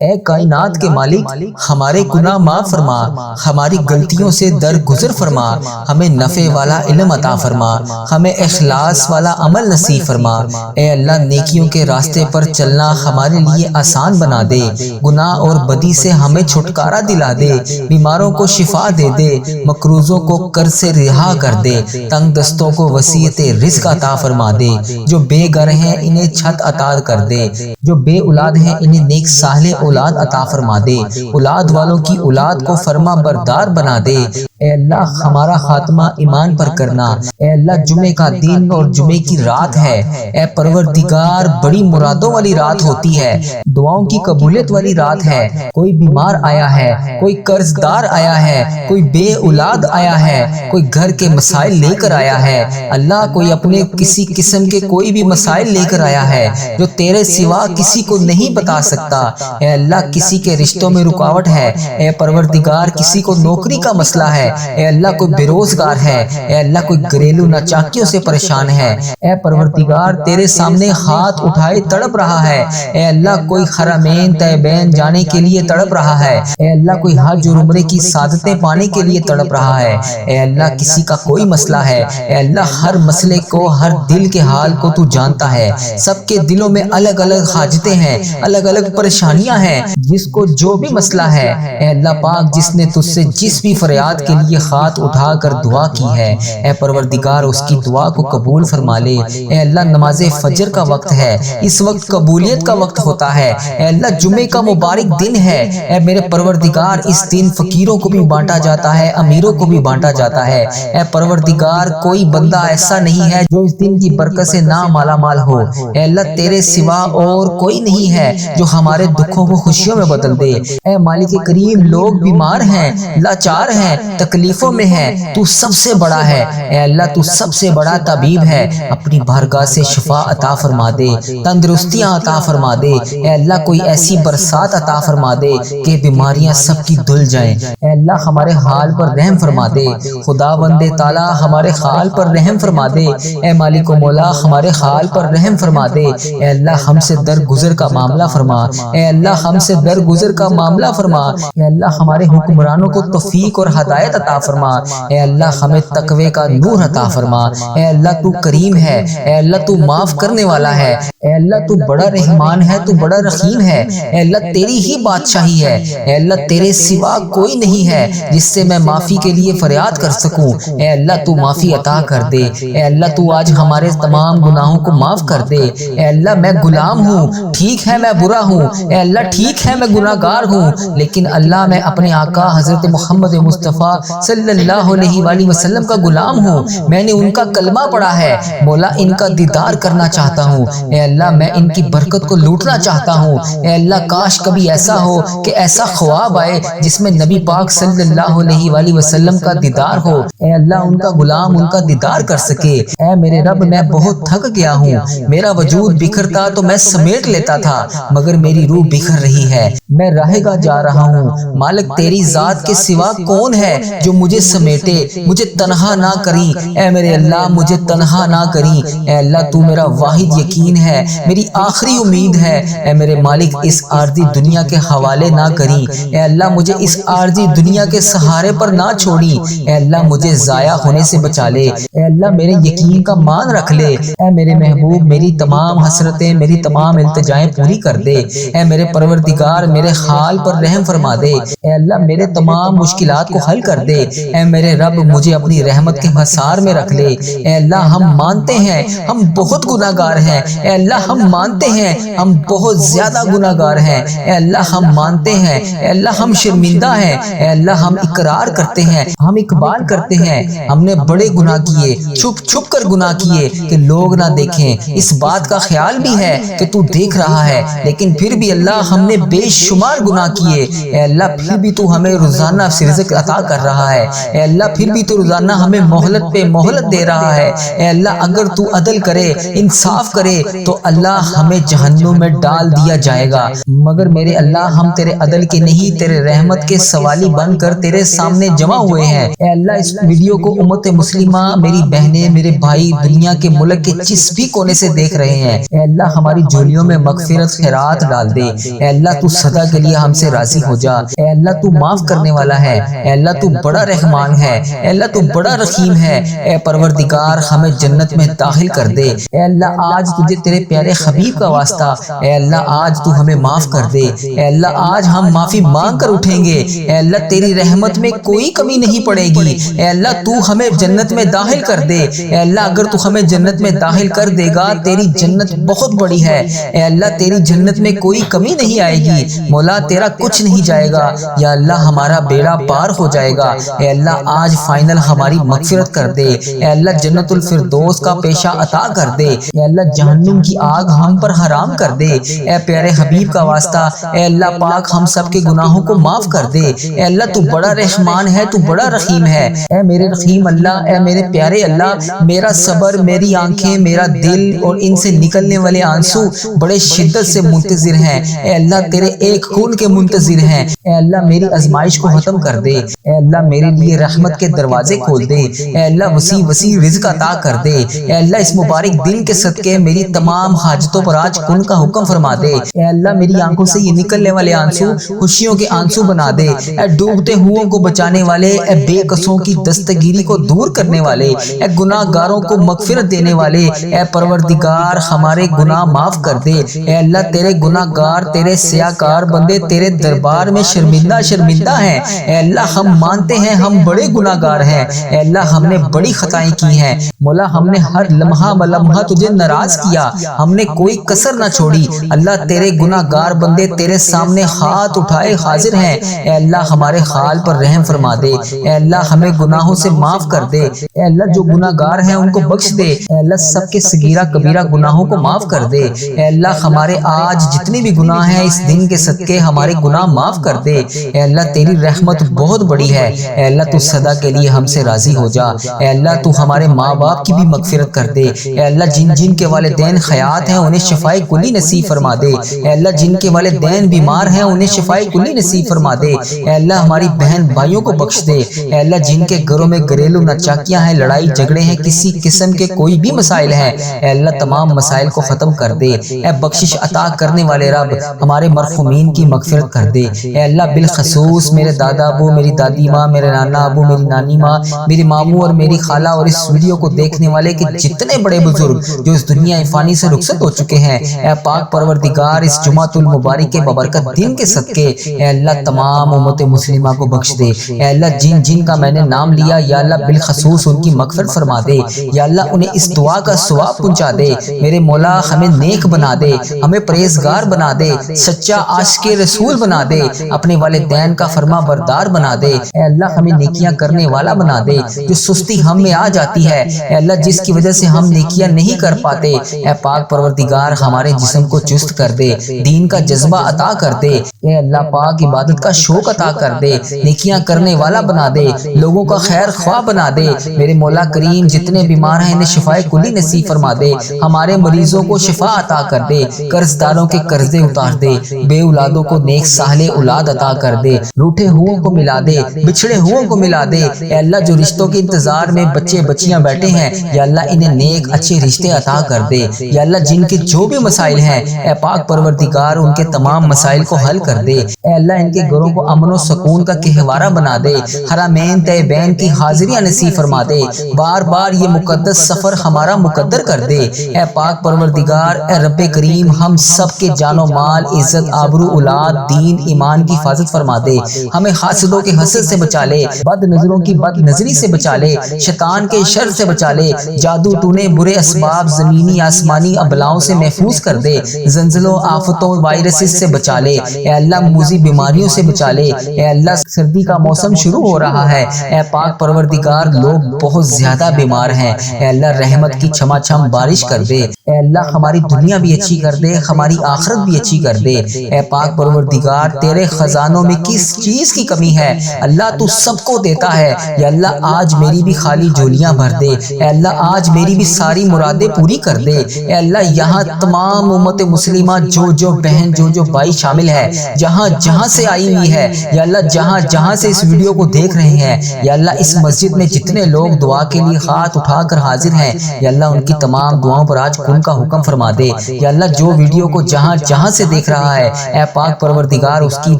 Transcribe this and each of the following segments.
اے کائنات کے مالک، ہمارے گناہ معاف فرما، ہماری غلطیوں سے درگزر فرما، ہمیں نفع والا علم عطا فرما، ہمیں اخلاص والا عمل نصیب فرما۔ اے اللہ، نیکیوں کے راستے پر چلنا ہمارے لیے آسان بنا دے، گناہ اور بدی سے ہمیں چھٹکارا دلا دے، بیماروں کو شفا دے دے، مقروضوں کو قرض سے رہا کر دے، تنگ دستوں کو وسعت رزق عطا فرما دے، جو بے گھر ہیں انہیں چھت عطا کر دے، جو بے اولاد ہیں انہیں نیک صالح اولاد عطا فرما دے، اولاد والوں کی اولاد کو فرما بردار بنا دے۔ اے اللہ، ہمارا خاتمہ ایمان پر کرنا۔ اے اللہ، جمعے کا دن اور جمعے کی رات ہے، اے پروردگار بڑی مرادوں والی رات ہوتی ہے، دعاؤں کی قبولیت والی رات ہے۔ کوئی بیمار آیا ہے، کوئی قرض دار آیا ہے، کوئی بے اولاد آیا ہے، کوئی گھر کے مسائل لے کر آیا ہے، اللہ کوئی اپنے کسی قسم کے کوئی بھی مسائل لے کر آیا ہے جو تیرے سوا کسی کو نہیں بتا سکتا۔ اے اللہ، کسی کے رشتوں میں رکاوٹ ہے، اے پروردگار کسی کو نوکری کا مسئلہ ہے، اے اللہ کوئی بے روزگار ہے، اے اللہ کوئی گھریلو ناچاکیوں سے پریشان ہے، اے پروردگار تیرے سامنے ہاتھ اٹھائے تڑپ رہا ہے، اے اللہ کوئی حرمین طیبین جانے کے لیے تڑپ رہا ہے، اے اللہ کوئی حج اور عمرے کی سعادتیں پانے کے لیے تڑپ رہا ہے، اے اللہ کسی کا کوئی مسئلہ ہے، اے اللہ ہر مسئلے کو، ہر دل کے حال کو تو جانتا ہے، سب کے دلوں میں الگ الگ حاجتیں ہیں، الگ الگ پریشانیاں ہیں، جس کو جو بھی مسئلہ ہے، اے اللہ پاک جس نے تجھ سے جس بھی فریاد کے لیے ہاتھ اٹھا کر دعا کی ہے، اے پروردگار اس کی دعا کو قبول فرما لے۔ اے اللہ نماز فجر کا وقت ہے، اس وقت قبولیت کا وقت ہوتا ہے، اے اللہ جمعے کا مبارک دن ہے، اے میرے پروردگار اس دن فقیروں کو بھی بانٹا جاتا ہے، امیروں کو بھی بانٹا جاتا ہے، اے پروردگار کوئی بندہ ایسا نہیں ہے جو اس دن کی برکت سے نہ مالا مال ہو، اے اللہ تیرے سوا اور کوئی نہیں ہے جو ہمارے دکھوں کو خوشیوں میں بدل دے۔ اے مالک کریم، لوگ بیمار ہیں، لاچار ہیں، تکلیفوں میں ہیں، تو سب سے بڑا ہے، اے اللہ تو سب سے بڑا طبیب ہے، اپنی بارگاہ سے شفا عطا فرما دے، تندرستیاں عطا فرما دے، اے اللہ کوئی ایسی برسات عطا فرما دے کہ بیماریاں سب کی دھل جائیں، اے اللہ ہمارے حال پر رحم فرما دے، خداوند تعالی ہمارے حال پر رحم فرما دے، اے مالک و مولا ہمارے حال پر رحم فرما دے، اے اللہ ہم سے درگزر کا معاملہ فرما، اے اللہ ہم سے درگزر کا معاملہ فرما، اے اللہ ہمارے حکمرانوں کو توفیق اور ہدایت عطا فرما، اے اللہ ہمیں تقوی کا نور عطا فرما، اے اللہ تو کریم ہے، اے اللہ تو معاف کرنے والا ہے، اے اللہ تو بڑا رحمان ہے، تو بڑا رحیم ہے، اے اللہ تیری ہی بادشاہی ہے، اے اللہ تیرے سوا کوئی نہیں ہے جس سے میں معافی کے لیے فریاد کر سکوں، اے اللہ تو معافی عطا کر دے، اے اللہ تو آج ہمارے تمام گناہوں کو معاف کر دے، اے اللہ میں غلام ہوں، ٹھیک ہے میں برا ہوں، اے اللہ ٹھیک ہے میں گناہ گار ہوں، لیکن اللہ میں اپنے آقا حضرت محمد مصطفیٰ صلی اللہ علیہ وآلہ وسلم کا غلام ہوں، میں نے ان کا کلمہ پڑھا ہے، مولا ان کا دیدار کرنا چاہتا ہوں، اے اللہ میں ان کی برکت کو لوٹنا چاہتا ہوں، اے اللہ کاش کبھی ایسا ہو کہ ایسا خواب آئے جس میں نبی پاک صلی اللہ علیہ وآلہ وسلم کا دیدار ہو، اے اللہ ان کا غلام ان کا دیدار کر سکے۔ اے میرے رب میں بہت تھک گیا ہوں، میرا وجود بکھرتا تو میں سمیٹ لیتا تھا، مگر میری روح بکھر رہی ہے، میں راہ گاہ جا رہا ہوں، مالک تیری ذات کے سوا کون ہے جو مجھے سمیٹے، مجھے تنہا نہ کری، اے میرے اللہ مجھے تنہا نہ کری، اے اللہ تو میرا واحد یقین ہے، میری آخری امید ہے، اے میرے مالک اس عارضی دنیا کے حوالے نہ کری، اے اللہ مجھے اس عارضی دنیا کے سہارے پر نہ چھوڑی، اے اللہ مجھے ضائع ہونے سے بچا لے، اے اللہ میرے یقین کا مان رکھ لے، اے میرے محبوب میری تمام حسرتیں میری تمام التجائیں پوری کر دے، اے میرے پروردگار میرے حال پر رحم فرما دے، اے اللہ میرے تمام مشکلات کو حل کر دے، اے میرے رب مجھے اپنی رحمت کے حصار میں رکھ لے، اے اللہ ہم مانتے ہیں ہم بہت گناہ گار ہیں، اے اللہ ہم مانتے ہیں ہم بہت زیادہ گناہ گار ہیں، اے اللہ ہم مانتے ہیں، اے اللہ ہم شرمندہ ہیں، اے اللہ ہم اقرار کرتے ہیں، ہم اقبال کرتے ہیں، ہم نے بڑے گناہ کیے، چھپ چھپ کر گناہ کیے کہ لوگ نہ دیکھیں، اس بات کا خیال بھی ہے کہ تو دیکھ رہا ہے، لیکن پھر بھی اللہ ہم نے بے شمار گناہ کیے، اے اللہ پھر بھی تو ہمیں روزانہ رزق عطا کر رہا ہے، اے اللہ پھر بھی تو روزانہ ہمیں مہلت پہ مہلت دے رہا ہے، اے اللہ اگر تو عدل کرے انصاف کرے تو تو اللہ ہمیں جہنم میں ڈال دیا جائے گا، مگر میرے اللہ ہم تیرے عدل کے نہیں تیرے رحمت کے سوالی بن کر تیرے سامنے جمع ہوئے ہیں۔ اے اللہ اس ویڈیو کو امت مسلمہ، میری بہنیں، میرے بھائی دنیا کے ملک کے جس بھی کونے سے دیکھ رہے ہیں، اے اللہ ہماری جھولیوں میں مغفرت خیرات ڈال دے۔ اے اللہ تو سدا کے لیے ہم سے راضی ہو جا۔ اے اللہ تو معاف کرنے والا ہے، اے اللہ تو بڑا رحمان ہے، اے اللہ تو بڑا رحیم ہے۔ اے پروردگار ہمیں جنت میں داخل کر دے۔ اے اللہ آج تجھے تیرے پیارے حبیب کا واسطہ، اے اللہ آج تو ہمیں معاف کر دے۔ اے اللہ آج ہم معافی مانگ کر اٹھیں گے۔ اے اللہ تیری رحمت میں کوئی کمی نہیں پڑے گی۔ اے اللہ تو ہمیں جنت میں داخل کر دے۔ اے اللہ اگر تو ہمیں جنت میں داخل کر دے گا، تیری جنت بہت بڑی ہے۔ اے اللہ تیری جنت میں کوئی کمی نہیں آئے گی، مولا تیرا کچھ نہیں جائے گا۔ یا اللہ ہمارا بیڑا پار ہو جائے گا۔ اے اللہ آج فائنل ہماری مغفرت کر دے۔ اے اللہ جنت الفردوس کا پیشہ عطا کر دے۔ اے اللہ جہنم کی آگ ہم پر حرام کر دے۔ اے پیارے حبیب کا واسطہ، اے اللہ پاک ہم سب کے گناہوں کو معاف کر دے۔ اے اللہ تو بڑا رحمان ہے، تو بڑا رحیم ہے۔ اے میرے رحیم اللہ، اے میرے پیارے اللہ، میرا صبر، میری آنکھیں، میرا دل اور ان سے نکلنے والے آنسو بڑے شدت سے منتظر ہیں۔ اے اللہ تیرے ایک خون کے منتظر ہیں۔ اے اللہ میری آزمائش کو ختم کر دے۔ اے اللہ میرے لیے رحمت کے دروازے کھول دے۔ اے اللہ وسیع وسیع رزق عطا کر دے۔ اے اللہ اس مبارک دن کے صدقے میری تمام حاجتوں پر آج کن کا حکم فرما دے۔ اے اللہ میری آنکھوں سے یہ نکلنے والے آنسو خوشیوں کے آنسو بنا دے۔ اے ڈوبتے ہوئوں کو بچانے والے، اے بے قصوں کی دستگیری کو دور کرنے والے، اے گناہ گاروں کو مغفرت دینے والے، اے پروردگار ہمارے گناہ معاف کر دے۔ اے اللہ تیرے گناہ گار، تیرے سیاکار بندے تیرے دربار میں شرمندہ شرمندہ ہیں۔ اے اللہ ہم مانتے ہیں ہم بڑے گناہ گار ہیں۔ اے اللہ ہم نے بڑی خطائیں کی ہیں، مولا ہم نے ہر لمحہ بلمحہ تجھے ناراض کیا، ہم نے کوئی کسر نہ چھوڑی۔ اللہ تیرے گناہ گار بندے تیرے سامنے ہاتھ اٹھائے حاضر ہیں۔ اے اللہ ہمارے حال پر رحم فرما دے۔ اے اللہ ہمیں گناہوں سے معاف کر دے۔ اے اللہ جو گناہ گار ہیں ان کو بخش دے۔ اے اللہ سب کے صغیرہ کبیرہ گناہوں کو معاف کر دے۔ اے اللہ ہمارے آج جتنے بھی گناہ ہیں اس دن کے صدقے ہمارے گناہ معاف کر دے۔ اے اللہ تیری رحمت بہت بڑی ہے۔ اے اللہ تو سدا کے لیے ہم سے راضی ہو جا۔ اے اللہ تو ہمارے ماں باپ کی بھی مغفرت کر دے۔ اے اللہ جن جن کے والدین حیات ہیں انہیں شفائے کلی نصیب فرما دے۔ اے اللہ جن کے والدین بیمار ہیں انہیں شفائے کلی نصیب فرما دے۔ اے اللہ ہماری بہن بھائیوں کو بخش دے۔ اے اللہ جن کے گھروں میں گھریلو ناچاکیاں ہیں، لڑائی جھگڑے ہیں، کسی قسم کے کوئی بھی مسائل ہیں، اے اللہ تمام مسائل کو ختم کر دے۔ اے بخشش عطا کرنے والے رب ہمارے مرحومین کی مغفرت کر دے۔ اے اللہ بالخصوص میرے دادا ابو، میری دادی ماں، میرے نانا ابو، میری نانی ماں، میری ماموں اور میری خالہ اور اس ویڈیو کو دیکھنے والے کے جتنے بڑے بزرگ جو اس دنیا فانی سے رخصت ہو چکے ہیں، اے پاک پروردگار اس جمعۃ المبارک کے ببرکت دن کے صدقے اے اللہ تمام امت مسلمہ کو بخش دے۔ اے اللہ جن جن کا میں نے نام لیا یا اللہ بالخصوص ان کی مغفرت فرما دے۔ یا اللہ انہیں اس دعا کا ثواب پہنچا دے۔ میرے مولا ہمیں نیک بنا دے، ہمیں پرہیزگار بنا دے، سچا عاشق رسول بنا دے، اپنے والدین کا فرما بردار بنا دے۔ اے اللہ ہمیں نیکیاں کرنے والا بنا دے۔ جو سستی ہم میں آ جاتی ہے اے اللہ جس کی وجہ سے ہم نیکیاں نہیں کر پاتے، اے پاک پروردگار ہمارے جسم کو چست کر دے، دین کا جذبہ عطا کر دے۔ اے اللہ پاک عبادت کا شوق عطا کر دے، نیکیاں کرنے والا بنا دے، لوگوں کا خیر خواہ بنا دے۔ میرے مولا کریم جتنے بیمار ہیں انہیں شفائے کلی نصیب فرما دے، ہمارے مریضوں کو شفا عطا کر دے، قرض داروں کے قرضے اتار دے، بے اولادوں کو نیک صالح اولاد عطا کر دے، روٹھے ہوئوں کو ملا دے، بچھڑے ہوئوں کو ملا دے۔ اے اللہ جو رشتوں کے انتظار میں بچے بچیاں بیٹھے ہیں یا اللہ انہیں نیک اچھے رشتے عطا کر دے۔ یا اللہ جن کے جو بھی مسائل ہیں اے پاک پروردگار ان کے تمام مسائل کو حل کر دے۔ اے اللہ ان کے گھروں کو امن و سکون کا گہوارہ بنا دے، حرمین طیبین کی حاضریاں نصیب فرما دے، بار بار یہ مقدس سفر ہمارا مقدر کر دے۔ اے پاک پروردگار اے رب کریم ہم سب کے جان و مال، عزت، آبرو، اولاد، دین، ایمان کی حفاظت فرما دے، ہمیں حاسدوں کے حسد سے بچا لے، بد نظروں کی بد نظری سے بچا لے، شیطان کے شر سے بچا لے، جادو ٹونے برے اسباب زمینی آسمانی ابلاؤں سے محفوظ کر دے، زلزلوں آفتوں وائرسز سے بچا لے، اے اللہ موذی بیماریوں سے بچا لے۔ اے اللہ سردی کا موسم شروع ہو رہا ہے، اے پاک پروردگار لوگ بہت زیادہ بیمار ہیں، اے اللہ رحمت کی چھما چھم بارش کر دے۔ اے اللہ ہماری دنیا بھی اچھی کر دے، ہماری آخرت بھی اچھی کر دے۔ اے پاک پروردگار تیرے خزانوں میں کس چیز کی کمی ہے؟ اللہ تو سب کو دیتا ہے۔ یا اللہ آج میری بھی خالی جھولیاں بھر دے، اے اللہ آج میری بھی ساری مرادیں پوری کر دے۔ اے اللہ یہاں تمام امت مسلمہ جو بہن جو بھائی شامل ہے، جہاں سے آئی ہوئی ہے یا اللہ، جہاں سے اس ویڈیو کو دیکھ رہے ہیں یا اللہ، اس مسجد میں جتنے لوگ دعا کے لیے ہاتھ اٹھا کر حاضر ہیں یا اللہ، ان کی تمام دعاؤں پر آج کن کا حکم فرما دے یا اللہ۔ جو ویڈیو کو جہاں سے دیکھ رہا ہے اے پاک پروردگار، اس کی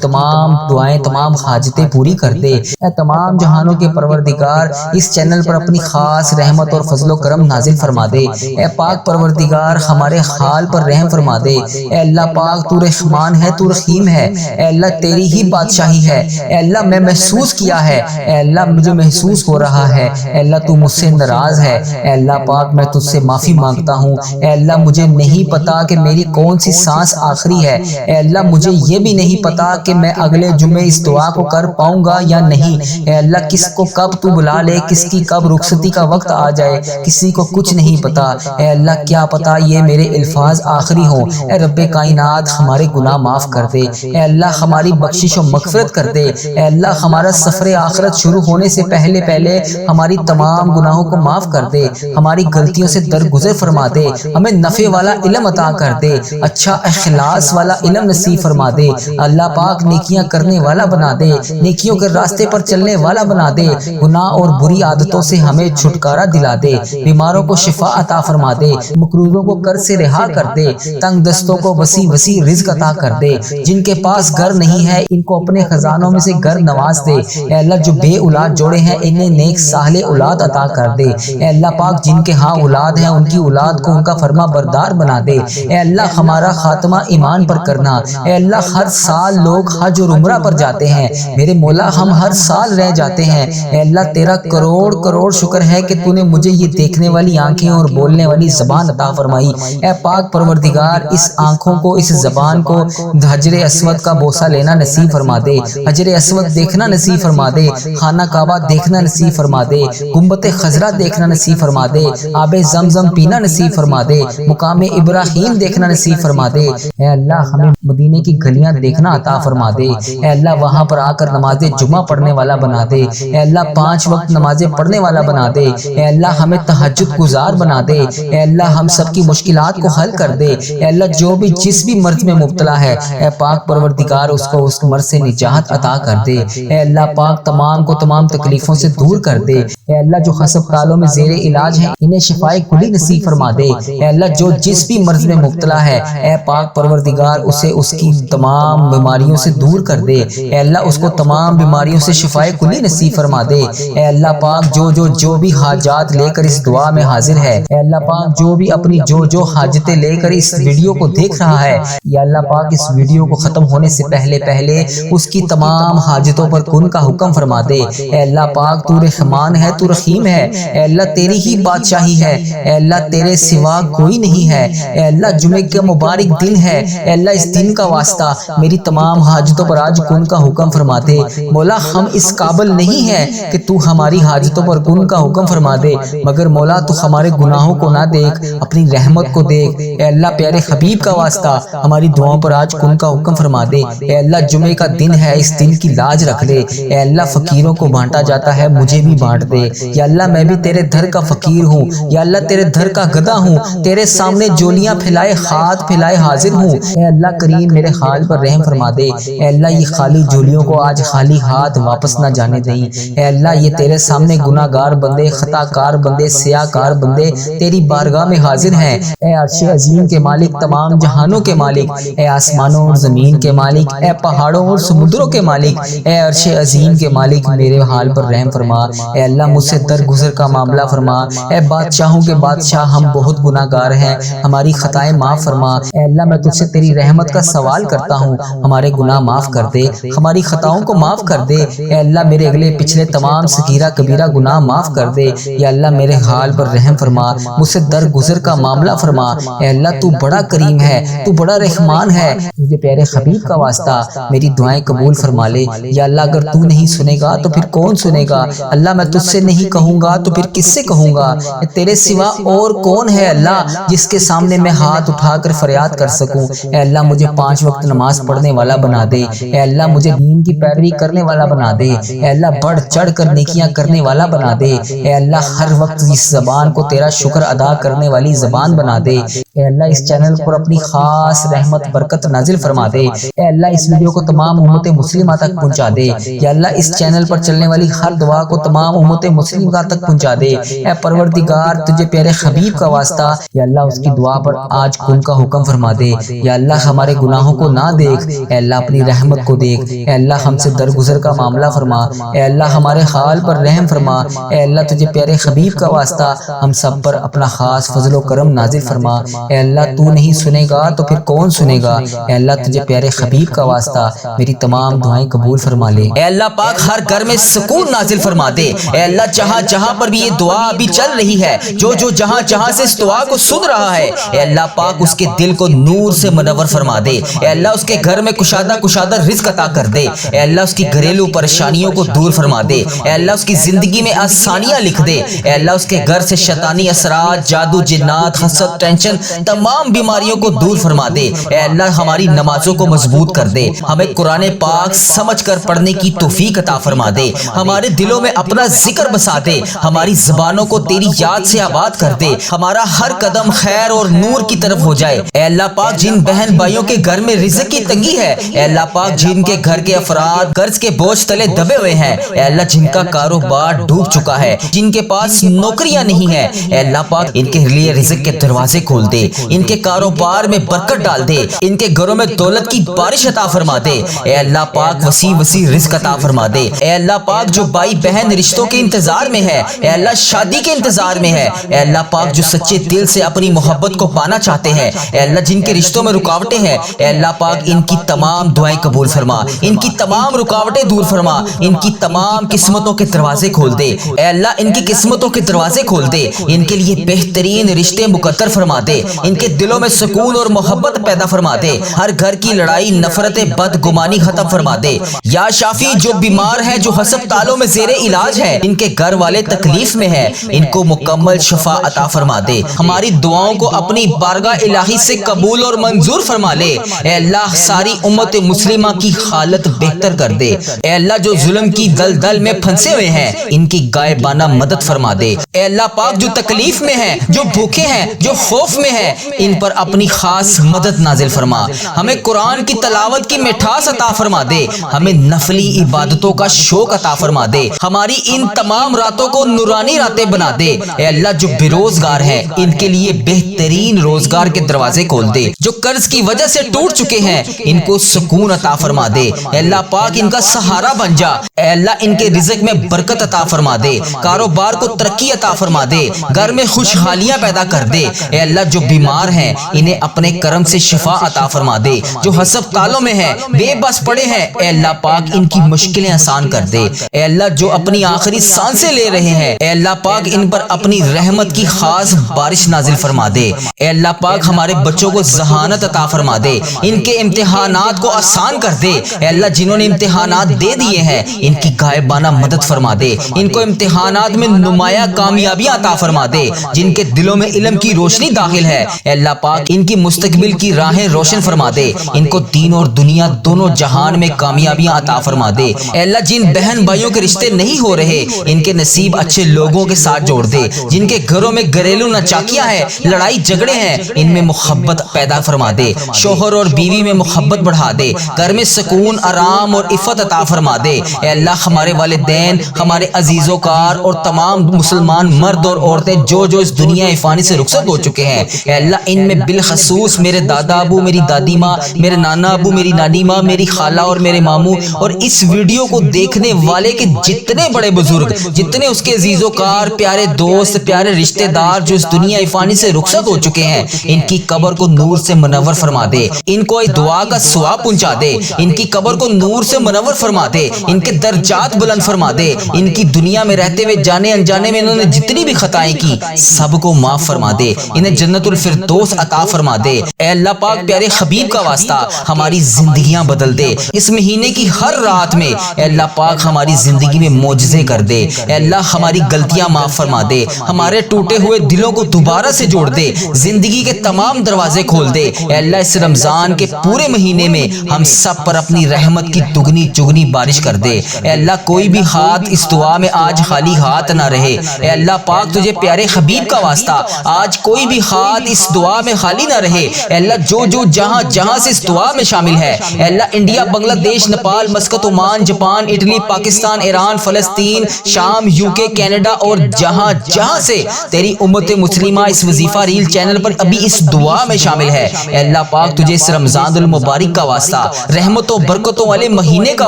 تمام دعائیں، تمام حاجتیں پوری کر دے۔ اے تمام جہانوں کے پروردگار، اس چینل پر اپنی خاص رحمت اور فضل و کرم نازل فرما دے۔ اے پاک پروردگار، ہمارے حال پر رحم فرما دے۔ اے اللہ پاک، تو رحمان ہے، تو رحیم ہے۔ اے اللہ تیری ہی بادشاہی ہے۔ اے اللہ میں محسوس کیا ہے، اے اللہ مجھے محسوس ہو رہا ہے، اے اللہ تو مجھ سے ناراض ہے۔ اے اللہ پاک، میں تجھ سے معافی مانگتا ہوں۔ اے اللہ مجھے نہیں پتا کہ میری کون سی سانس آخری ہے۔ اے اللہ مجھے یہ بھی نہیں پتا کہ میں اگلے جمعے اس دعا کو کر پاؤں گا یا نہیں۔ اے اللہ کس کو کب تو بلا لے، کس کی کب رخصتی کا وقت آ جائے، کسی کو کچھ نہیں پتا۔ اے اللہ کیا پتا یہ میرے الفاظ آخری ہوں۔ اے رب کائنات، ہمارے گناہ معاف کر دے۔ اے اللہ ہماری بخشش و مغفرت کر دے۔ اے اللہ ہمارا سفر آخرت شروع ہونے سے پہلے ہماری تمام گناہوں کو معاف کر دے، ہماری غلطیوں سے درگزر فرما دے، ہمیں نفع والا علم عطا کر دے، اچھا اخلاص والا علم نصیب فرما دے۔ اللہ پاک نیکیاں کرنے والا بنا دے، نیکیوں کے راستے پر چلنے والا بنا دے، گناہ اور بری عادتوں سے ہمیں چھٹکارا دلا دے، بیماروں کو شفا عطا فرما دے، مقروضوں کو قرض سے رہا کر دے، تنگ دستوں کو وسیع رزق عطا کر دے، جن کے پاس گھر نہیں ہے ان کو اپنے خزانوں میں سے گھر نواز دے۔ اے اللہ جو بے اولاد جوڑے ہیں انہیں نیک صالح اولاد عطا کر دے۔ اے اللہ پاک جن کے ہاں اولاد ہیں ان کی اولاد کو ان کا فرما بردار بنا دے۔ اے اللہ ہمارا خاتمہ ایمان پر کرنا۔ اے اللہ ہر سال لوگ حج اور عمرہ پر جاتے ہیں، میرے مولا ہم ہر سال رہ جاتے ہیں۔ اے اللہ تیرا کروڑ شکر ہے کہ تو نے مجھے یہ دیکھنے والی آنکھیں اور بولنے والی زبان عطا فرمائی۔ اے پاک پروردگار، اس آنکھوں کو، اس زبان کو حجر اسود کا بوسہ لینا نصیب فرما دے، حجر اسود دیکھنا نصیب فرما دے، خانہ کعبہ دیکھنا نصیب فرما دے، گنبد خضرا دیکھنا نصیب فرما دے، آب زمزم پینا نصیب فرما دے، مقام ابراہیم دیکھنا نصیب فرما دے۔ اے اللہ ہمیں مدینے کی گلیاں دیکھنا عطا فرما دے۔ اے اللہ وہاں پر آ کر نماز جمعہ پڑھنے والا بنا دے۔ اے اللہ 5 وقت نمازیں پڑھنے والا بنا دے۔ اے اللہ ہمیں تہجد گزار بنا دے۔ اے اللہ ہم سب کی مشکلات کو حل کر دے۔ اے اللہ جو بھی جس بھی مرض میں مبتلا ہے اے پاک پروردگار اس کو اس مرض سے نجات عطا کر دے۔ اے اللہ پاک تمام کو تمام تکلیفوں سے دور کر دے۔ اے اللہ جو ہسپتالوں میں زیر علاج ہیں انہیں شفائے کلی نصیب فرما دے۔ اے اللہ جو جس بھی مرض میں مبتلا ہے اے پاک پروردگار اسے اس کی تمام بیماریوں سے دور کر دے۔ اے اللہ اس کو تمام بیماریوں سے شفائے کلی نصیب فرما دے۔ اے اللہ پاک جو بھی حاجات لے کر اس دعا میں حاضر ہے، اے اللہ پاک جو بھی اپنی جو حاجتیں لے کر اس ویڈیو کو دیکھ رہا ہے، یا اللہ پاک اس ویڈیو کو ختم ہونے سے پہلے اس کی تمام حاجتوں پر کن کا حکم فرما دے۔ اے اللہ پاک تو رحمان ہے، تو رحیم ہے، اے اللہ تیری ہی بادشاہی ہے، اے اللہ تیرے سوا کوئی نہیں ہے۔ اے اللہ جمعے کا مبارک دن ہے، اے اللہ اس دن کا واسطہ میری تمام حاجتوں پر آج کن کا حکم فرما دے۔ مولا ہم اس قابل نہیں ہے کہ تو ہماری حاجتوں پر کن کا حکم فرما دے، مگر مولا تو ہمارے گناہوں کو نہ دیکھ، اپنی رحمت کو دیکھ۔ اے اللہ پیارے حبیب کا واسطہ ہماری دعاؤں پر آج کن کا حکم فرما دے۔ اے اللہ جمعے کا دن ہے، اس دن کی لاج رکھ لے۔ اے اللہ فقیروں کو بانٹا جاتا ہے، مجھے بھی بانٹ دے۔ یا اللہ میں بھی تیرے دھر کا فقیر ہوں، یا اللہ تیرے دھر کا گدھا ہوں، تیرے سامنے جولیاں پھیلائے ہاتھ پھیلائے حاضر ہوں۔ اے اللہ کریم میرے حال پر رحم فرما دے۔ اے اللہ یہ خالی جولیوں کو آج خالی ہاتھ واپس نہ جانے دیں۔ اے اللہ یہ تیرے سامنے گناہ گار بندے، خطا کار بندے، سیاہ کار بندے تیری بارگاہ میں حاضر ہیں۔ اے عرش عظیم کے مالک، تمام جہانوں کے مالک، اے آسمانوں اور زمین کے مالک، اے پہاڑوں اور سمندروں کے مالک، اے عرش عظیم کے مالک میرے حال پر رحم فرما۔ اے اللہ مجھ سے درگزر کا معاملہ فرما۔ اے بادشاہوں کے بادشاہ ہم بہت گناہ گار ہیں، ہماری خطائیں معاف فرما۔ اے اللہ میں تجھ سے تیری رحمت کا سوال کرتا ہوں، ہمارے گناہ معاف کر دے، ہماری خطاؤں کو معاف کر دے۔ اے اللہ میرے اگلے پچھلے تمام صغیرہ کبیرہ گناہ معاف کر دے۔ یا اللہ میرے حال پر رحم فرما، مجھ سے درگزر کا معاملہ فرما۔ اے اللہ تو بڑا کریم ہے، تو بڑا رحمان ہے، مجھے پیارے حبیب کا واسطہ میری دعائیں قبول فرما لے۔ یا اللہ اگر تو نہیں سنے گا تو پھر کون سنے گا؟ اللہ میں تجھ سے نہیں کہوں گا تو پھر کس سے کہوں گا؟ تیرے سوا اور کون ہے اللہ جس کے سامنے میں ہاتھ اٹھا کر فریاد کر سکوں؟ اے اللہ مجھے 5 وقت نماز پڑھنے والا بنا دے۔ اے اللہ مجھے دین کی پیروی کرنے والا بنا دے۔ اے اللہ بڑھ چڑھ کر نیکیاں کرنے والا بنا دے۔ اے اللہ ہر وقت اس زبان کو تیرا شکر ادا کرنے والی زبان بنا دے۔ اے اللہ اس چینل پر اپنی خاص رحمت برکت نازل فرما دے۔ اے اللہ اس ویڈیو کو تمام امت مسلمہ تک پہنچا دے۔ یا اللہ اس چینل پر چلنے والی ہر دعا کو تمام امت مسلمہ تک پہنچا دے۔ اے پروردگار تجھے پیارے حبیب کا واسطہ یا اللہ اس کی دعا پر آج کن کا حکم فرما دے۔ یا اللہ ہمارے گناہوں کو نہ دیکھ، اے اللہ اپنی رحمت کو دیکھ۔ اے اللہ ہم سے درگزر کا معاملہ فرما۔ اے اللہ ہمارے حال پر رحم فرما۔ اے اللہ تجھے پیارے حبیب کا واسطہ ہم سب پر اپنا خاص فضل و کرم نازل فرما۔ اے اللہ تو نہیں سنے گا تو پھر کون سنے گا؟ اے اللہ تجھے پیارے حبیب کا واسطہ میری تمام دعائیں قبول فرما لے۔ اے اللہ پاک ہر گھر میں سکون نازل فرما دے۔ اے اللہ جہاں جہاں پر بھی یہ دعا ابھی چل رہی ہے، جو جہاں جہاں سے اس دعا کو سن رہا ہے، اے اللہ پاک اس کے دل کو نور سے منور فرما دے۔ اے اللہ اس کے گھر میں کشادہ رزق عطا کر دے۔ اے اللہ اس کی گھریلو پریشانیوں کو دور فرما دے۔ اے اللہ اس کی زندگی میں آسانیاں لکھ دے۔ اے اللہ اس کے گھر سے شیطانی اثرات، جادو، جنات، حسد، ٹینشن، تمام بیماریوں کو دور فرما دے۔ اے اللہ ہماری نمازوں کو مضبوط کر دے۔ ہمیں قرآن پاک سمجھ کر پڑھنے کی توفیق عطا فرما دے۔ ہمارے دلوں میں اپنا ذکر بسا دے۔ ہماری زبانوں کو تیری یاد سے آباد کر دے۔ ہمارا ہر قدم خیر اور نور کی طرف ہو جائے۔ اے اللہ پاک جن بہن بھائیوں کے گھر میں رزق کی تنگی ہے، اے اللہ پاک جن کے گھر کے افراد قرض کے بوجھ تلے دبے ہوئے ہیں، اے اللہ جن کا کاروبار ڈوب چکا ہے، جن کے پاس نوکریاں نہیں ہیں، اے اللہ پاک ان کے لیے رزق کے دروازے کھول دے۔ ان کے کاروبار میں برکت ڈال دے۔ ان کے گھروں میں دولت کی بارش عطا فرما دے۔ اے اللہ پاک وسیع رزق عطا فرما دے۔ اے اللہ پاک جو بھائی بہن رشتوں کے انتظار میں ہے، اے اللہ شادی کے انتظار میں ہے، اے اللہ پاک جو سچے دل سے اپنی محبت کو پانا چاہتے ہیں، اے اللہ جن کے رشتوں میں رکاوٹیں ہیں، اے اللہ پاک ان کی تمام دعائیں قبول فرما۔ ان کی تمام رکاوٹیں دور فرما۔ ان کی تمام قسمتوں کے دروازے کھول دے۔ اے اللہ ان کی قسمتوں کے دروازے کھول دے۔ ان کے لیے بہترین رشتے مقدر فرما دے۔ ان کے دلوں میں سکون اور محبت پیدا فرما دے۔ ہر گھر کی لڑائی، نفرت، بدگمانی ختم فرما دے۔ یا شافی جو بیمار ہے، جو ہسپتالوں میں زیر علاج ہے، ان کے گھر والے تکلیف میں ہے، ان کو مکمل شفا عطا فرما دے۔ ہماری دعاؤں کو اپنی بارگاہ الہی سے قبول اور منظور فرما لے۔ اے اللہ ساری امت مسلمہ کی حالت بہتر کر دے۔ اے اللہ جو ظلم کی دلدل میں پھنسے ہوئے ہیں، ان کی غائبانہ مدد فرما دے۔ اے اللہ پاک جو تکلیف میں ہیں، جو بھوکے ہیں، جو خوف میں ہیں، ان پر اپنی خاص مدد نازل فرما۔ ہمیں قرآن کی تلاوت کی مٹھاس عطا فرما دے۔ ہمیں نفلی عبادتوں کا شوق عطا فرما دے۔ ہماری ان تمام راتوں کو نورانی راتیں بنا دے۔ اے اللہ جو بے روزگار ہیں، ان کے لیے بہترین روزگار کے دروازے کھول دے۔ جو قرض کی وجہ سے ٹوٹ چکے ہیں، ان کو سکون عطا فرما دے۔ اے اللہ پاک ان کا سہارا بن جا۔ اے اللہ ان کے رزق میں برکت عطا فرما دے۔ کاروبار کو ترقی عطا فرما دے۔ گھر میں خوشحالیاں پیدا کر دے۔ اے اللہ جو بیمار ہیں، انہیں اپنے کرم سے شفا عطا فرما دے۔ جو ہسپتالوں میں ہیں، بے بس پڑے ہیں، اے اللہ پاک ان کی مشکلیں آسان کر دے۔ اے اللہ جو اپنی آخری سانسیں لے رہے ہیں، اے اللہ پاک ان پر اپنی رحمت کی خاص بارش نازل فرما دے۔ اے اللہ پاک ہمارے بچوں کو ذہانت عطا فرما دے۔ ان کے امتحانات کو آسان کر دے۔ اے اللہ جنہوں نے امتحانات دے دیے ہیں، ان کی غائبانہ مدد فرما دے۔ ان کو امتحانات میں نمایاں کامیابیاں عطا فرما دے۔ جن کے دلوں میں علم کی روشنی داخل ہے، اے اللہ پاک ان کی مستقبل کی راہیں روشن فرما دے۔ ان کو دین اور دنیا دونوں جہان میں کامیابیاں عطا فرما دے۔ اے اللہ جن بہن بھائیوں کے رشتے نہیں ہو رہے، ان کے نصیب اچھے لوگوں کے ساتھ جوڑ دے۔ جن کے گھروں میں گھریلو ناچاکیاں ہیں، لڑائی جھگڑے ہیں، ان میں محبت پیدا فرما دے۔ شوہر اور بیوی میں محبت بڑھا دے۔ گھر میں سکون، آرام اور عفت عطا فرما دے۔ اے اللہ ہمارے والدین، ہمارے عزیز و کار اور تمام مسلمان مرد اور عورتیں جو اس دنیا فانی سے رخصت ہو چکے ہیں، اے اللہ ان میں بالخصوص میرے دادا ابو، میری دادی ماں، میرے نانا ابو، میری نانی ماں، میری خالہ اور میرے ماموں، اور اس ویڈیو کو دیکھنے والے کے جتنے بڑے بزرگ، جتنے اس کے عزیز و کار، پیارے دوست، پیارے رشتہ دار جو اس دنیا فانی سے رخصت ہو چکے ہیں، ان کی قبر کو نور سے منور فرما دے۔ ان کو اس دعا کا ثواب پہنچا دے۔ ان کی قبر کو نور سے منور فرما دے۔ ان کے درجات بلند فرما دے۔ ان کی دنیا میں رہتے ہوئے جانے انجانے میں انہوں نے جتنی بھی خطائیں کی، سب کو معاف فرما دے۔ انہیں جنت الفردوس عطا فرما دے۔ اے اللہ پاک پیارے حبیب کا واسطہ ہماری زندگیاں بدل دے۔ اس مہینے کی ہر رات میں اے اللہ پاک ہماری زندگی میں معجزے کر دے۔ اے اللہ ہماری غلطیاں معاف فرما دے۔ ہمارے ٹوٹے ہوئے دلوں کو دوبارہ سے جوڑ دے۔ زندگی کے تمام دروازے کھول دے۔ اے اللہ اس رمضان کے پورے مہینے میں ہم سب پر اپنی رحمت کی دگنی چگنی بارش کر دے۔ اے اللہ کوئی بھی ہاتھ اس دعا میں آج خالی ہاتھ نہ رہے۔ اے اللہ پاک تجھے پیارے حبیب کا واسطہ آج کوئی بھی ہاتھ اس دعا میں خالی نہ رہے۔ اے اللہ جو جو جہاں جہاں سے اس دعا میں شامل ہے، اے اللہ انڈیا، بنگلہ دیش، Nepal, Muscat, Oman, Japan, Italy, Pakistan, Iran, فلسطین، شام، UK، کینیڈا اور جہاں جہاں سے تیری امت مسلمہ اس وظیفہ ریل چینل پر ابھی اس دعا میں شامل ہے، اے اللہ پاک تجھے اس رمضان المبارک کا واسطہ، رحمت و برکتوں والے مہینے کا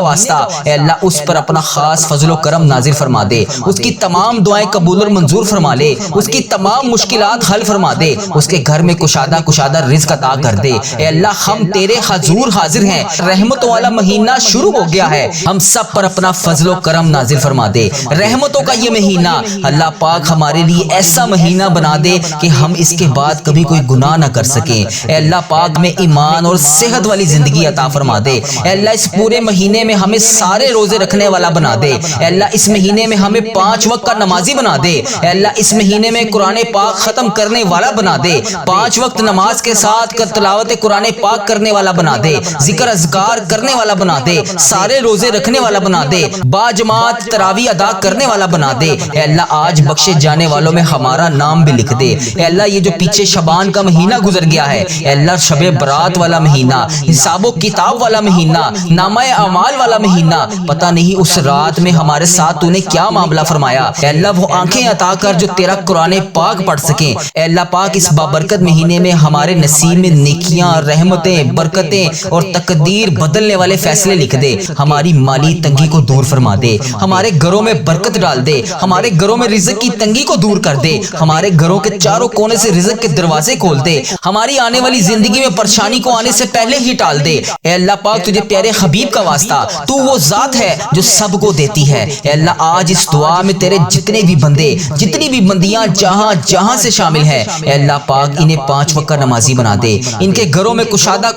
واسطہ، اے اللہ اس پر اپنا خاص فضل و کرم نازل فرما دے، اس کی تمام دعائیں قبول اور منظور فرما لے، اس کی تمام مشکلات حل فرما دے، اس کے گھر میں کشادہ رزق عطا کر دے۔ اے اللہ ہم تیرے حضور حاضر ہیں، رحمتوں والا مہینہ شروع ہو گیا ہے، ہم سب پر اپنا فضل و کرم نازل فرما دے۔ رحمتوں کا یہ مہینہ اللہ پاک ہمارے لیے ایسا مہینہ بنا دے کہ ہم اس کے بعد کبھی کوئی گناہ نہ کر سکیں۔ اے اللہ پاک میں ایمان اور صحت والی زندگی عطا فرما دے۔ اے اللہ اس پورے مہینے میں ہمیں سارے روزے رکھنے والا بنا دے۔ اے اللہ اس مہینے میں ہمیں 5 وقت کا نمازی بنا دے۔ اے اللہ اس مہینے میں قرآن پاک ختم کرنے والا بنا دے، 5 وقت نماز کے ساتھ تلاوت قرآن پاک کرنے والا بنا دے، ذکر اذکار کرنے والا بنا دے، سارے روزے رکھنے والا بنا دے، باجماعت تراویح ادا کرنے والا بنا دے۔ اے اللہ آج بخشے جانے والوں میں ہمارا نام بھی لکھ دے۔ اے اللہ یہ جو پیچھے شعبان کا مہینہ گزر گیا ہے، اے اللہ شب برات والا مہینہ، حساب و کتاب والا مہینہ، نامہ اعمال والا مہینہ، پتہ نہیں اس رات میں ہمارے ساتھ تو نے کیا معاملہ فرمایا۔ اے اللہ وہ آنکھیں عطا کر جو تیرا قرآن پاک پڑھ سکیں۔ اے اللہ پاک اس بابرکت مہینے میں ہمارے نصیب میں نیکیاں، رحمتیں، برکتیں اور تقدیر بدلنے والے فیصلے لکھ دے۔ ہماری مالی تنگی کو دور فرما دے، ہمارے گھروں میں برکت ڈال دے، ہمارے گھروں میں رزق کی تنگی کو دور کر دے، ہمارے گھروں کے چاروں کونے سے رزق کے دروازے کھول دے، ہماری آنے والی زندگی میں پریشانی کو آنے سے پہلے ہی ٹال دے۔ اے اللہ پاک تجھے پیارے حبیب کا واسطہ، تو وہ ذات ہے جو سب کو دیتی ہے۔ اے اللہ آج اس دعا میں تیرے جتنے بھی بندے، جتنی بھی بندیاں جہاں جہاں سے شامل ہیں، اے اللہ پاک انہیں 5 وقت کا نمازی بنا دے، ان کے گھروں میں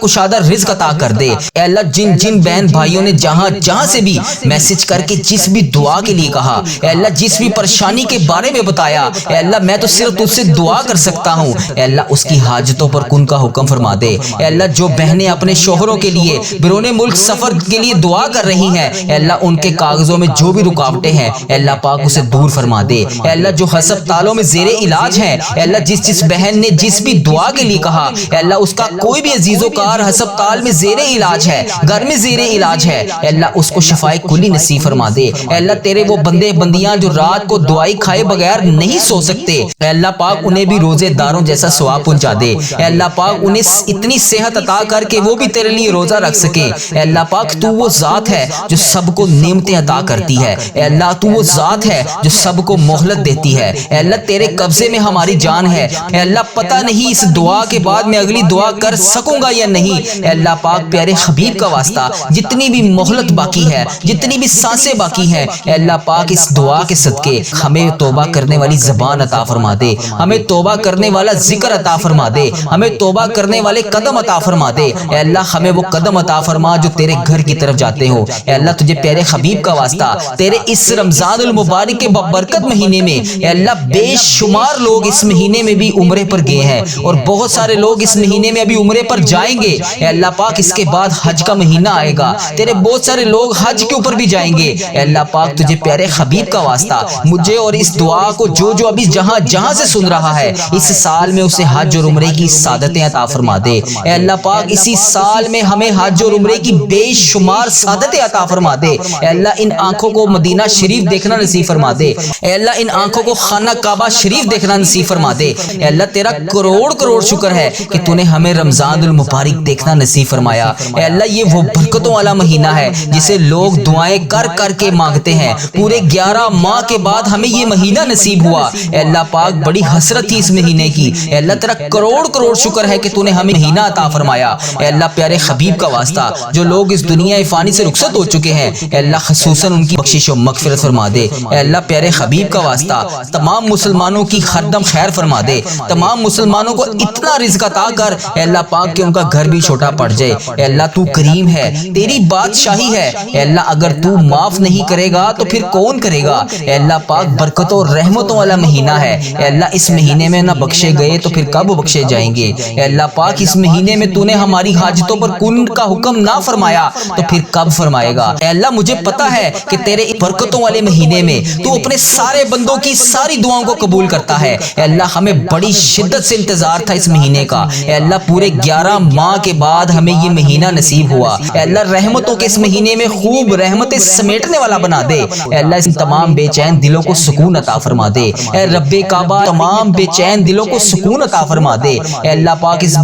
کشادہ رزق عطا کر دے۔ اے اللہ جن جن بہن بھائیوں نے جہاں جہاں سے بھی میسج کر کے جس بھی دعا کے لیے کہا، اے اللہ جس بھی پریشانی کے بارے میں بتایا، اے اللہ میں تو صرف تجھ سے دعا کر سکتا ہوں، اے اللہ اس کی حاجتوں پر کن کا حکم فرما دے۔ اے اللہ جو بہنیں اپنے شوہروں کے لیے بیرون ملک سفر کے لیے دعا کر رہی ہیں، اے اللہ ان کے کاغذوں میں جو بھی رکاوٹیں ہیں، اے اللہ پاک اسے دور فرما دے۔ اے اللہ جو ہسپتالوں میں زیر علاج ہیں، اے اللہ جس بہن نے جس بھی دعا کے لیے کہا، اے اللہ اس کا کوئی بھی عزیز و کار ہسپتال میں زیر علاج ہے، گھر میں زیر علاج ہے، اے اللہ اس کو شفائے کلی نصیب فرما دے۔ اے اللہ تیرے وہ بندے بندیاں جو رات کو دعائی کھائے بغیر نہیں سو سکتے، اے اللہ پاک انہیں بھی روزے داروں جیسا ثواب پہنچا دے۔ اے اللہ پاک انہیں اتنی صحت عطا کر کے وہ بھی تیرے لیے روزہ رکھ سکیں۔ اے اللہ پاک تو وہ ذات ہے جو سب کو نعمتیں عطا کرتی ہے، اے اللہ تو وہ ذات ہے جو سب کو مہلت دیتی ہے۔ اے اللہ تیرے قبضے میں ہماری جان ہے، اے اللہ پتہ نہیں اس دعا کے بعد میں اگلی دعا کر سکوں گا یا نہیں۔ اے اللہ پاک پیارے حبیب کا واسطہ جتنی بھی مہلت باقی ہے، جتنی بھی سانسیں باقی ہیں، اے اللہ پاک اس دعا کے صدقے ہمیں توبہ کرنے والی زبان عطا فرما دے، ہمیں توبہ کرنے والا ذکر عطا فرما دے، ہمیں توبہ کرنے والے قدم عطا فرما دے۔ اے اللہ ہمیں وہ قدم عطا فرما جو تیرے گھر کی طرف جاتے ہو۔ اے اللہ تجھے پیارے حبیب کا واسطہ تیرے اس رمضان المبارک کے بابرکت مہینے میں، اے اللہ بے شمار لوگ اس مہینے میں بھی عمرے پر گئے ہیں اور بہت سارے لوگ اس مہینے میں ابھی عمرے پر جائیں گے۔ اے اللہ پاک اس کے بعد حج کا مہینہ آئے گا، تیرے بہت سارے لوگ حج کے اوپر بھی جائیں گے۔ اے اللہ پاک تجھے پیارے حبیب کا واسطہ مجھے اور اس دعا کو جو ابھی جہاں جہاں سے سن رہا ہے، اس سال میں اسے حج اور عمرے کی سعادتیں عطا فرما دے۔ اے اللہ پاک اسی سال میں ہمیں حج اور عمرے کی بے شمار سعادتیں عطا فرما دے۔ اے اللہ ان آنکھوں کو مدینہ شریف دیکھنا نصیب فرما دے۔ اے اللہ ان آنکھوں کو خانہ کعبہ شریف دیکھنا نصیب فرما دے۔ اے اللہ تیرا کروڑ شکر ہے کہ تو نے ہمیں رمضان المبارک دیکھنا نصیب فرمایا۔ اے اللہ یہ وہ برکتوں والا مہینہ ہے جسے لوگ دعائیں کر کر کے مانگتے ہیں، پورے 11 ماہ کے بعد ہمیں یہ مہینہ نصیب ہوا۔ اے اللہ پاک بڑی حسرت تھی اس مہینے کی، اے اللہ تیرا کروڑ شکر ہے کہ تو نے ہمیں مہینہ عطا فرمایا۔ اے اللہ پیارے حبیب کا واسطہ جو لوگ اس دنیا فانی سے رخصت ہو چکے ہیں، اے اللہ خصوصاً ان کی بخشش و مغفرت فرما دے۔ اے اللہ پیارے حبیب کا واسطہ تمام مسلمانوں کی ہردم خیر فرما دے، تمام مسلمانوں کو اتنا رزق عطا کر اے اللہ پاک کہ ان کا گھر بھی چھوٹا پڑ جائے۔ اے اللہ تو کریم ہے، تیری بادشاہی ہے، اے اللہ اگر تو معاف نہیں کرے گا تو پھر کون کرے گا؟ اے اللہ پاک برکتوں اور رحمتوں والا مہینہ ہے، اے اللہ اس مہینے میں نہ بخشے گئے تو پھر کب بخشے جائیں گے؟ اے اللہ پاک اس مہینے میں تو نے ہماری حاجتوں پر کن کا حکم نہ فرمایا تو پھر کب فرمائے گا؟ اے اللہ مجھے پتا ہے کہ تیرے برکتوں والے مہینے میں تو اپنے سارے بندوں کی ساری دعاؤں کو قبول کرتا ہے۔ اے اللہ ہمیں ہمیں بڑی شدت سے انتظار تھا اس مہینے کا، اے اللہ پورے 11 ماہ کے بعد ہمیں یہ مہینہ نصیب ہوا، اے اللہ رحمتوں کے اس مہینے میں خوب رحمتیں سمیٹنے والا بنا دے، اے اللہ اس تمام بے چین دلوں کو سکون عطا فرما دے، اے رب کعبہ تمام بے چین دلوں کو سکون عطا فرما دے، اے اللہ پاک اس